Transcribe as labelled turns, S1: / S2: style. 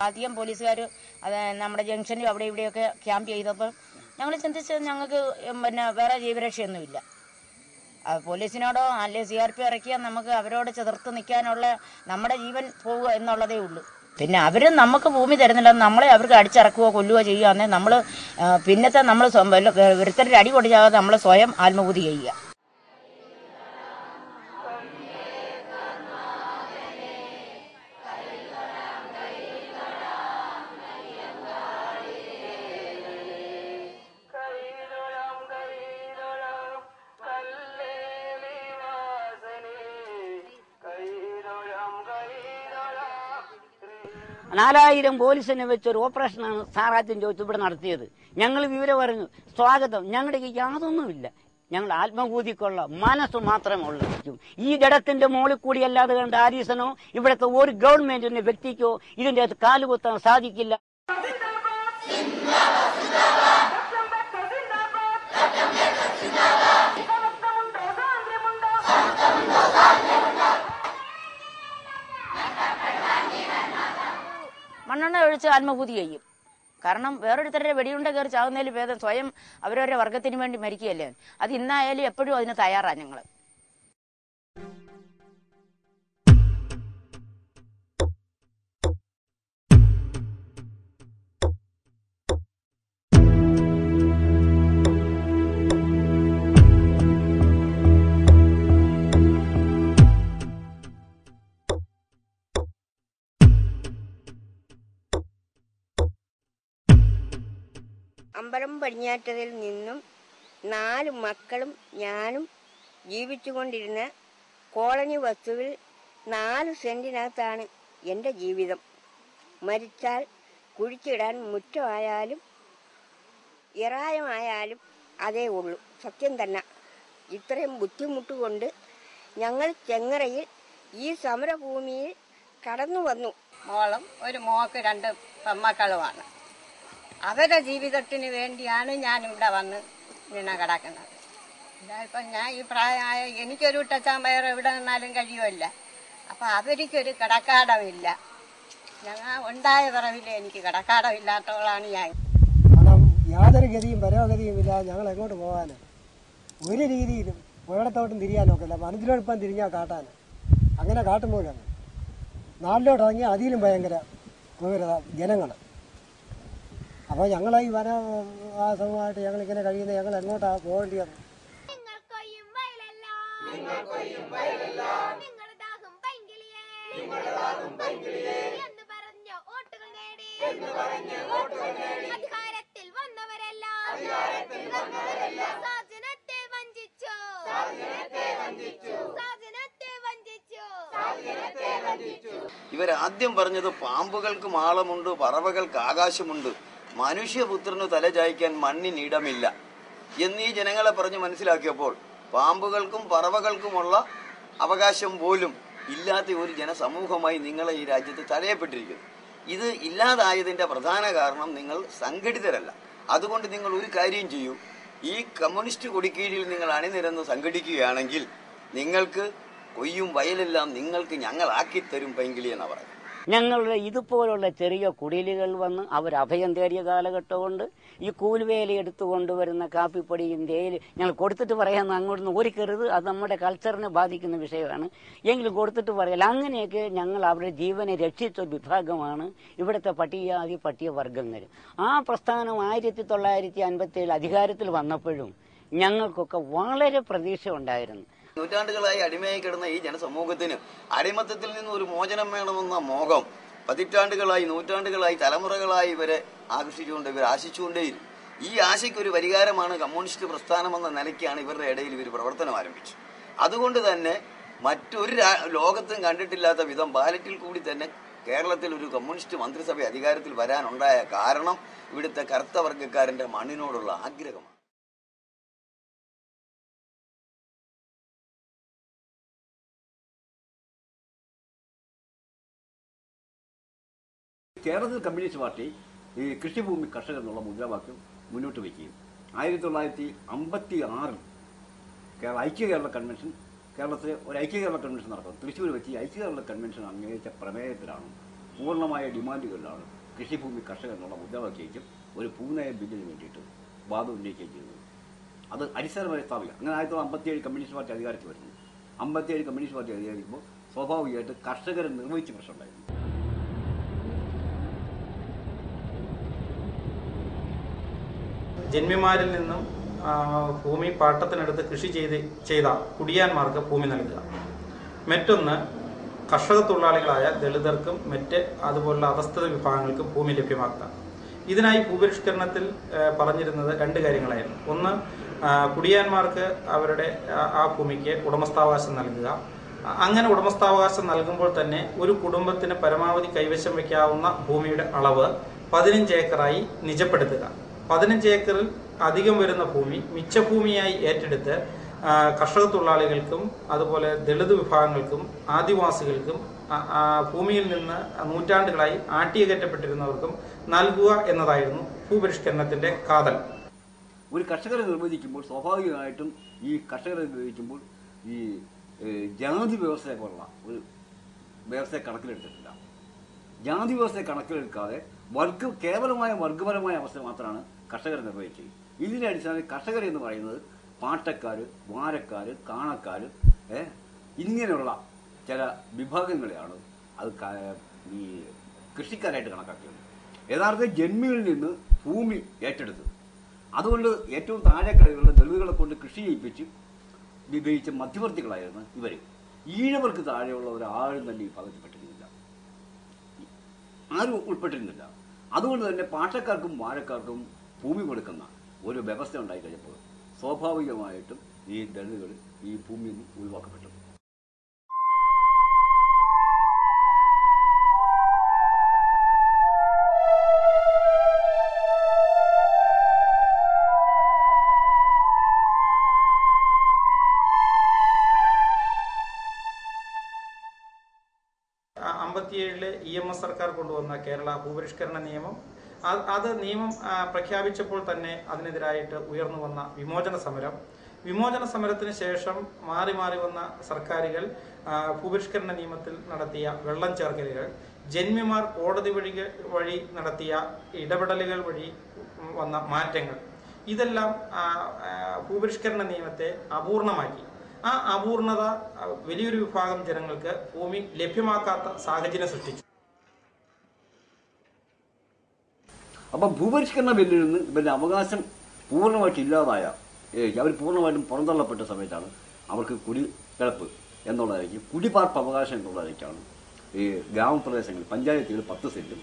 S1: ആദ്യം പോലീസുകാർ അത് നമ്മുടെ ജംഗ്ഷനിൽ അവിടെ ഇവിടെയൊക്കെ ക്യാമ്പ് ചെയ്തപ്പോൾ ഞങ്ങൾ ചിന്തിച്ചത് ഞങ്ങൾക്ക് പിന്നെ വേറെ ജീവരക്ഷയൊന്നുമില്ല. പോലീസിനോടോ അല്ലെ CRP ഇറക്കിയാൽ നമുക്ക് അവരോട് ചെറുത്ത് നിൽക്കാനുള്ള നമ്മുടെ ജീവൻ പോവുക എന്നുള്ളതേ ഉള്ളൂ. പിന്നെ അവർ നമുക്ക് ഭൂമി തരുന്നില്ല, നമ്മളെ അവർക്ക് അടിച്ചിറക്കുകയോ കൊല്ലുകയോ ചെയ്യുകയാണെങ്കിൽ നമ്മൾ പിന്നത്തെ നമ്മൾ ഒരുത്തരുടെ അടി പൊടിച്ചാകാതെ നമ്മൾ സ്വയം ആത്മബുദ്ധി ചെയ്യുക.
S2: നാലായിരം പോലീസിനെ വെച്ചൊരു ഓപ്പറേഷനാണ് സാറാദ്യം ചോദിച്ചു ഇവിടെ നടത്തിയത്. ഞങ്ങൾ വിവരം പറഞ്ഞു, സ്വാഗതം, ഞങ്ങളുടെ യാതൊന്നുമില്ല, ഞങ്ങൾ ആത്മബോധിക്കുള്ള മനസ്സ് മാത്രമേ ഉള്ളൂ. ഈ ജഡത്തിന്റെ മുകളിൽ കൂടി അല്ലാതെ കണ്ട ആരീസനോ ഇവിടുത്തെ ഒരു ഗവൺമെന്റിന്റെ വ്യക്തിക്കോ ഇതിന്റെ അകത്ത് കാലുകുത്താൻ സാധിക്കില്ല.
S1: മണ്ണെണ്ണ ഒഴിച്ച് ആത്മബുദ്ധി ചെയ്യും. കാരണം വേറൊരുത്തരുടെ വെടിയുണ്ട കയറി ചാകുന്നതിൽ ഭേദം സ്വയം അവരവരുടെ വർഗത്തിന് വേണ്ടി മരിക്കുകയല്ലേ. അത് ഇന്നായാലും എപ്പോഴും അതിന് തയ്യാറാണ് ഞങ്ങൾ.
S3: അമ്പലം പടിഞ്ഞാറ്റതിൽ നിന്നും 4 മക്കളും ഞാനും ജീവിച്ചുകൊണ്ടിരുന്ന കോളനി വസ്തുവിൽ 4 സെന്റിനകത്താണ് എൻ്റെ ജീവിതം. മരിച്ചാൽ കുഴിച്ചിടാൻ മുറ്റമായാലും ഇറായമായാലും അതേ ഉള്ളൂ. സത്യം തന്നെ. ഇത്രയും ബുദ്ധിമുട്ടുകൊണ്ട് ഞങ്ങൾ ചെങ്ങറയിൽ ഈ സമരഭൂമിയിൽ കടന്നു വന്നു.
S4: മോളും ഒരു മോക്ക് 2 പെമ്മക്കളുമാണ്. അവരുടെ ജീവിതത്തിന് വേണ്ടിയാണ് ഞാനിവിടെ വന്ന് കിടക്കുന്നത്. ഇപ്പം ഞാൻ ഈ പ്രായമായ എനിക്കൊരു ടച്ചാമ്പയർ എവിടെ നിന്നാലും കഴിയുമല്ല. അപ്പം അവർക്കൊരു കിടക്കാടമില്ല. ഞങ്ങൾ ഉണ്ടായ പറവില്ല, എനിക്ക് കിടക്കാടമില്ലാത്തവളാണ് ഞാൻ.
S5: യാതൊരു ഗതിയും പരോഗതിയും ഇല്ല. ഞങ്ങൾ എങ്ങോട്ട് പോകാനും ഒരു രീതിയിലും ഒരിടത്തോട്ടും തിരിയാൻ നോക്കില്ല. മനസ്സിലോട്ടിപ്പം തിരിഞ്ഞാൽ കാട്ടാൻ അങ്ങനെ കാട്ടുമ്പോഴാണ്. നാട്ടിലോട്ട് ഇറങ്ങിയാൽ അതിലും ഭയങ്കര ക്രൂരത ജനങ്ങൾ. അപ്പോൾ ഞങ്ങളീ വനവാസവുമായിട്ട് ഞങ്ങളിങ്ങനെ കഴിയുന്ന ഞങ്ങൾ എങ്ങോട്ടാണ് പോകേണ്ടത്?
S6: ഇവരാദ്യം പറഞ്ഞത് പാമ്പുകൾക്ക് മാളമുണ്ട്, പറവകൾക്ക് ആകാശമുണ്ട്, മനുഷ്യപുത്രന് തലചായ്ക്കാൻ മണ്ണിനിടമില്ല എന്നീ ജനങ്ങളെ പറഞ്ഞ് മനസ്സിലാക്കിയപ്പോൾ പാമ്പുകൾക്കും പറവകൾക്കുമുള്ള അവകാശം പോലും ഇല്ലാത്ത ഒരു ജനസമൂഹമായി നിങ്ങളെ ഈ രാജ്യത്ത് തടയപ്പെട്ടിരിക്കുന്നു. ഇത് ഇല്ലാതായതിന്റെ പ്രധാന കാരണം നിങ്ങൾ സംഘടിതരല്ല. അതുകൊണ്ട് നിങ്ങൾ ഒരു കാര്യം ചെയ്യൂ, ഈ കമ്മ്യൂണിസ്റ്റ് കൊടിക്കീഴിൽ നിങ്ങൾ അണിനിരന്ന് സംഘടിക്കുകയാണെങ്കിൽ നിങ്ങൾക്ക് കൊയ്യും വയലെല്ലാം നിങ്ങൾക്ക് ഞങ്ങളാക്കിത്തരും പൈങ്കിളി എന്നാ പറയുന്നത്.
S2: ഞങ്ങളുടെ ഇതുപോലുള്ള ചെറിയ കുടിലുകൾ വന്ന് അവർ അഭയം തേടിയ കാലഘട്ടമുണ്ട്. ഈ കൂലുവേല എടുത്തു കൊണ്ടുവരുന്ന കാപ്പിപ്പൊടിയും തേയില ഞങ്ങൾ കൊടുത്തിട്ട് പറയാമെന്ന് അങ്ങോട്ട് ഒരുക്കരുത്, അത് നമ്മുടെ കൾച്ചറിനെ ബാധിക്കുന്ന വിഷയമാണ്. എങ്കിലും കൊടുത്തിട്ട് പറയില്ല. അങ്ങനെയൊക്കെ ഞങ്ങൾ അവരുടെ ജീവനെ രക്ഷിച്ച വിഭാഗമാണ് ഇവിടുത്തെ പട്ടികവർഗങ്ങൾ. ആ പ്രസ്ഥാനം 1957 അധികാരത്തിൽ വന്നപ്പോഴും ഞങ്ങൾക്കൊക്കെ വളരെ പ്രതീക്ഷ ഉണ്ടായിരുന്നു.
S6: നൂറ്റാണ്ടുകളായി അടിമയായി കിടന്ന ഈ ജനസമൂഹത്തിന് അടിമത്തത്തിൽ നിന്ന് ഒരു മോചനം വേണമെന്ന മോഹം പതിറ്റാണ്ടുകളായി, നൂറ്റാണ്ടുകളായി, തലമുറകളായി ഇവരെ ആകർഷിച്ചുകൊണ്ട് ഇവർ ആശിച്ചുകൊണ്ടേയിരുന്നു. ഈ ആശയ്ക്കൊരു പരിഹാരമാണ് കമ്മ്യൂണിസ്റ്റ് പ്രസ്ഥാനമെന്ന നിലയ്ക്കാണ് ഇവരുടെ ഇടയിൽ ഇവർ പ്രവർത്തനം ആരംഭിച്ചു. അതുകൊണ്ട് തന്നെ മറ്റൊരു ലോകത്തും കണ്ടിട്ടില്ലാത്ത വിധം ബാലറ്റിൽ കൂടി തന്നെ കേരളത്തിൽ ഒരു കമ്മ്യൂണിസ്റ്റ് മന്ത്രിസഭ അധികാരത്തിൽ വരാനുണ്ടായ കാരണം ഇവിടുത്തെ കറുത്ത വർഗ്ഗക്കാരന്റെ മണ്ണിനോടുള്ള ആഗ്രഹമാണ്.
S7: കേരളത്തിൽ കമ്മ്യൂണിസ്റ്റ് പാർട്ടി ഈ കൃഷിഭൂമി കർഷകർ എന്നുള്ള മുദ്രാവാക്യം മുന്നോട്ട് വയ്ക്കുകയും 1956 ഐക്യ കേരള കൺവെൻഷൻ കേരളത്തിൽ ഒരു ഐക്യ കേരള കൺവെൻഷൻ നടക്കും. തൃശ്ശൂർ വെച്ച് ഐക്യ കേരള കൺവെൻഷൻ അംഗീകരിച്ച പ്രമേയത്തിലാണ് പൂർണ്ണമായ ഡിമാൻഡുകളിലാണ് കൃഷിഭൂമി കർഷകർ എന്നുള്ള മുദ്രാവാക്യം ഒരു ഭൂനയ ബില്ലിന് വേണ്ടിയിട്ട് വാദം ഉന്നയിക്കുകയും ചെയ്തത്. അത് അടിസ്ഥാനമായി സ്ഥാപിക്കുക. അങ്ങനെ 1957 കമ്മ്യൂണിസ്റ്റ് പാർട്ടി അധികാരത്തിൽ വരുന്നു. 57 കമ്മ്യൂണിസ്റ്റ് പാർട്ടി അധികാരിക്കുമ്പോൾ സ്വാഭാവികമായിട്ട് കർഷകരെ നിർവഹിച്ച പ്രശ്നമുണ്ടായിരുന്നു.
S8: ജന്മിമാരിൽ നിന്നും ഭൂമി പാട്ടത്തിനെടുത്ത് കൃഷി ചെയ്ത കുടിയാന്മാർക്ക് ഭൂമി നൽകുക. മറ്റൊന്ന്, കർഷക തൊഴിലാളികളായ ദളിതർക്കും മറ്റ് അതുപോലുള്ള അധസ്ഥിത വിഭാഗങ്ങൾക്കും ഭൂമി ലഭ്യമാക്കുക. ഇതിനായി ഭൂപരിഷ്കരണത്തിൽ പറഞ്ഞിരുന്നത് 2 കാര്യങ്ങളായിരുന്നു. ഒന്ന്, കുടിയാന്മാർക്ക് അവരുടെ ആ ഭൂമിക്ക് ഉടമസ്ഥാവകാശം നൽകുക. അങ്ങനെ ഉടമസ്ഥാവകാശം നൽകുമ്പോൾ തന്നെ ഒരു കുടുംബത്തിന് പരമാവധി കൈവശം വയ്ക്കാവുന്ന ഭൂമിയുടെ അളവ് 15 ഏക്കറായി നിജപ്പെടുത്തുക. 15 ഏക്കറിൽ അധികം വരുന്ന ഭൂമി മിച്ചഭൂമിയായി ഏറ്റെടുത്ത് കർഷക തൊഴിലാളികൾക്കും അതുപോലെ ദളിത് വിഭാഗങ്ങൾക്കും ആദിവാസികൾക്കും ഭൂമിയിൽ നിന്ന് നൂറ്റാണ്ടുകളായി ആട്ടിയകറ്റപ്പെട്ടിരുന്നവർക്കും നൽകുക എന്നതായിരുന്നു ഭൂപരിഷ്കരണത്തിന്റെ കാതൽ.
S7: ഒരു കർഷകരെ നിർവചിക്കുമ്പോൾ സ്വാഭാവികമായിട്ടും ഈ കർഷകരെ നിർവചിക്കുമ്പോൾ ഈ ജാതി വ്യവസ്ഥയെ പോലുള്ള ഒരു വ്യവസ്ഥയെ കണക്കിലെടുത്തിട്ടില്ല. ജാതി വ്യവസ്ഥയെ കണക്കിലെടുക്കാതെ കേവലമായ വർഗപരമായ അവസ്ഥ മാത്രമാണ് കർഷകരെ നിർവഹിച്ചത്. ഇതിന്റെ അടിസ്ഥാനത്തിൽ കർഷകർ എന്ന് പറയുന്നത് പാട്ടക്കാര്, വാരക്കാര്, കാണക്കാര്, ഇങ്ങനെയുള്ള ചില വിഭാഗങ്ങളെയാണ് അത് ഈ കൃഷിക്കാരായിട്ട് കണക്കാക്കിയത്. യഥാർത്ഥ ജന്മികളിൽ നിന്ന് ഭൂമി ഏറ്റെടുത്തത്. അതുകൊണ്ട് ഏറ്റവും താഴെക്കടയിലുള്ള ദളിതുകളെ കൊണ്ട് കൃഷി ചെയ്യിപ്പിച്ച് വിഭജിച്ച മധ്യവർത്തികളായിരുന്നു ഇവർ. ഈഴവർക്ക് താഴെയുള്ള ഒരാളും തന്നെ ഈ പദ്ധതിപ്പെട്ടിരുന്നില്ല, ആരും ഉൾപ്പെട്ടിരുന്നില്ല. അതുകൊണ്ട് തന്നെ പാട്ടക്കാർക്കും വാരക്കാർക്കും ഭൂമി കൊടുക്കുന്ന ഒരു വ്യവസ്ഥ ഉണ്ടായി കഴിഞ്ഞപ്പോൾ സ്വാഭാവികമായിട്ടും ഈ ദളിതുകൾ ഈ ഭൂമിയിൽ നിന്ന് ഒഴിവാക്കപ്പെട്ടു.
S8: EMS സർക്കാർ കൊണ്ടുവന്ന കേരള ഭൂപരിഷ്കരണ നിയമം, അത് നിയമം പ്രഖ്യാപിച്ചപ്പോൾ തന്നെ അതിനെതിരായിട്ട് ഉയർന്നു വന്ന വിമോചന സമരത്തിന് ശേഷം മാറി മാറി വന്ന സർക്കാരുകൾ ഭൂപരിഷ്കരണ നിയമത്തിൽ നടത്തിയ വെള്ളം ചേർക്കലുകൾ, ജന്മിമാർ കോടതി വഴി നടത്തിയ ഇടപെടലുകൾ വഴി വന്ന മാറ്റങ്ങൾ, ഇതെല്ലാം ഭൂപരിഷ്കരണ നിയമത്തെ അപൂർണമാക്കി. ആ അപൂർണത വലിയൊരു വിഭാഗം ജനങ്ങൾക്ക് ഭൂമി ലഭ്യമാക്കാത്ത സാഹചര്യം സൃഷ്ടിച്ചു.
S7: അപ്പം ഭൂപരിഷ്കരണ ബില്ലിൽ നിന്ന് ഇവരുടെ അവകാശം പൂർണ്ണമായിട്ട് ഇല്ലാതായ, അവർ പൂർണ്ണമായിട്ടും പുറന്തള്ളപ്പെട്ട സമയത്താണ് അവർക്ക് കുടിക്കിളപ്പ് എന്നുള്ളതായിരിക്കും, കുടിപാർപ്പ് അവകാശം എന്നുള്ളതായിരിക്കാണ് ഈ ഗ്രാമപ്രദേശങ്ങളിൽ പഞ്ചായത്തുകൾ 10 സെന്റും